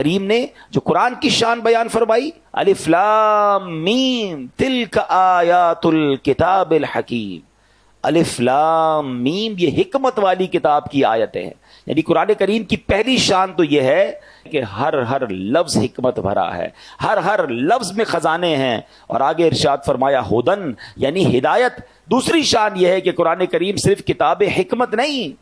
کریم نے جو قرآن کی شان بیان فرمائی، الف لام میم تلک آیات الکتاب الحکیم، الف لام میم یہ حکمت والی کتاب کی آیتیں ہیں. یعنی قرآن کریم کی پہلی شان تو یہ ہے کہ ہر لفظ حکمت بھرا ہے، ہر لفظ میں خزانے ہیں. اور آگے ارشاد فرمایا ہدن یعنی ہدایت. دوسری شان یہ ہے کہ قرآن کریم صرف کتاب حکمت نہیں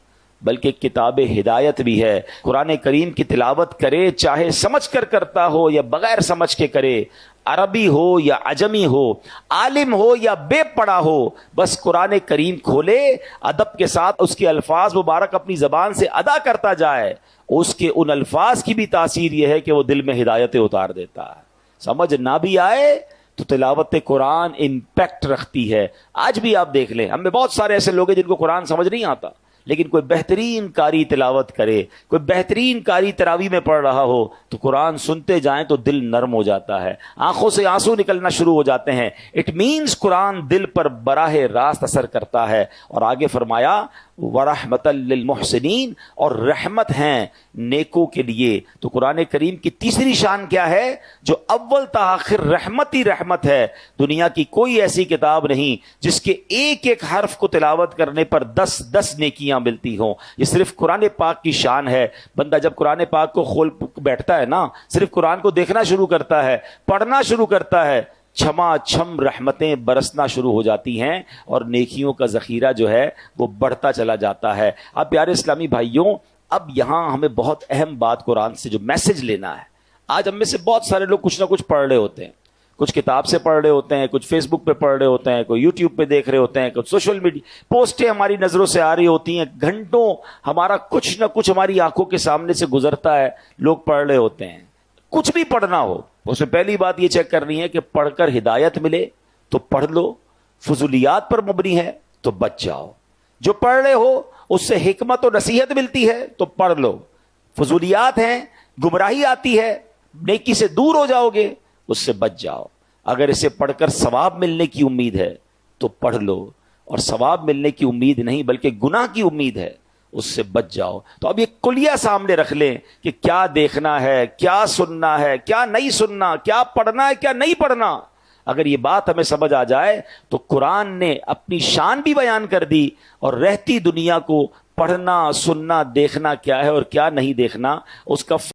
بلکہ کتاب ہدایت بھی ہے. قرآن کریم کی تلاوت کرے چاہے سمجھ کر کرتا ہو یا بغیر سمجھ کے کرے، عربی ہو یا عجمی ہو، عالم ہو یا بے پڑھا ہو، بس قرآن کریم کھولے، ادب کے ساتھ اس کے الفاظ مبارک اپنی زبان سے ادا کرتا جائے، اس کے ان الفاظ کی بھی تاثیر یہ ہے کہ وہ دل میں ہدایتیں اتار دیتا ہے. سمجھ نہ بھی آئے تو تلاوت قرآن امپیکٹ رکھتی ہے. آج بھی آپ دیکھ لیں، ہم میں بہت سارے ایسے لوگ ہیں جن کو قرآن سمجھ نہیں آتا، لیکن کوئی بہترین قاری تلاوت کرے، کوئی بہترین قاری تراویح میں پڑھ رہا ہو تو قرآن سنتے جائیں تو دل نرم ہو جاتا ہے، آنکھوں سے آنسو نکلنا شروع ہو جاتے ہیں. اٹ مینز قرآن دل پر براہ راست اثر کرتا ہے. اور آگے فرمایا وَرَحْمَةً لِّلْمُحْسِنِينَ، اور رحمت ہیں نیکوں کے لیے. تو قرآن کریم کی تیسری شان کیا ہے؟ جو اول تا آخر رحمت ہی رحمت ہے. دنیا کی کوئی ایسی کتاب نہیں جس کے ایک ایک حرف کو تلاوت کرنے پر 10 نیکیاں ملتی ہوں. یہ صرف قرآن پاک کی شان ہے. بندہ جب قرآن پاک کو کھول بیٹھتا ہے نا، صرف قرآن کو دیکھنا شروع کرتا ہے، پڑھنا شروع کرتا ہے، چھما چھم رحمتیں برسنا شروع ہو جاتی ہیں اور نیکیوں کا ذخیرہ جو ہے وہ بڑھتا چلا جاتا ہے. اب پیارے اسلامی بھائیوں، اب یہاں ہمیں بہت اہم بات قرآن سے جو میسج لینا ہے. آج ہم میں سے بہت سارے لوگ کچھ نہ کچھ پڑھ رہے ہوتے ہیں، کچھ کتاب سے پڑھ رہے ہوتے ہیں، کچھ فیس بک پہ پڑھ رہے ہوتے ہیں، کوئی یوٹیوب پہ دیکھ رہے ہوتے ہیں، کچھ سوشل میڈیا پوسٹیں ہماری نظروں سے آ رہی ہوتی ہیں، گھنٹوں ہمارا کچھ نہ کچھ ہماری آنکھوں کے سامنے سے گزرتا ہے، لوگ پڑھ رہے ہوتے ہیں. کچھ بھی پڑھنا ہو اس میں پہلی بات یہ چیک کرنی ہے کہ پڑھ کر ہدایت ملے تو پڑھ لو، فضولیات پر مبنی ہے تو بچ جاؤ. جو پڑھ رہے ہو اس سے حکمت و نصیحت ملتی ہے تو پڑھ لو، فضولیات ہیں، گمراہی آتی ہے، نیکی سے دور ہو جاؤ گے، اس سے بچ جاؤ. اگر اسے پڑھ کر ثواب ملنے کی امید ہے تو پڑھ لو، اور ثواب ملنے کی امید نہیں بلکہ گناہ کی امید ہے، اس سے بچ جاؤ. تو اب یہ کلیہ سامنے رکھ لیں کہ کیا دیکھنا ہے، کیا سننا ہے، کیا نہیں سننا، کیا پڑھنا ہے، کیا نہیں پڑھنا. اگر یہ بات ہمیں سمجھ آ جائے تو قرآن نے اپنی شان بھی بیان کر دی، اور رہتی دنیا کو پڑھنا، سننا، دیکھنا کیا ہے اور کیا نہیں دیکھنا اس کا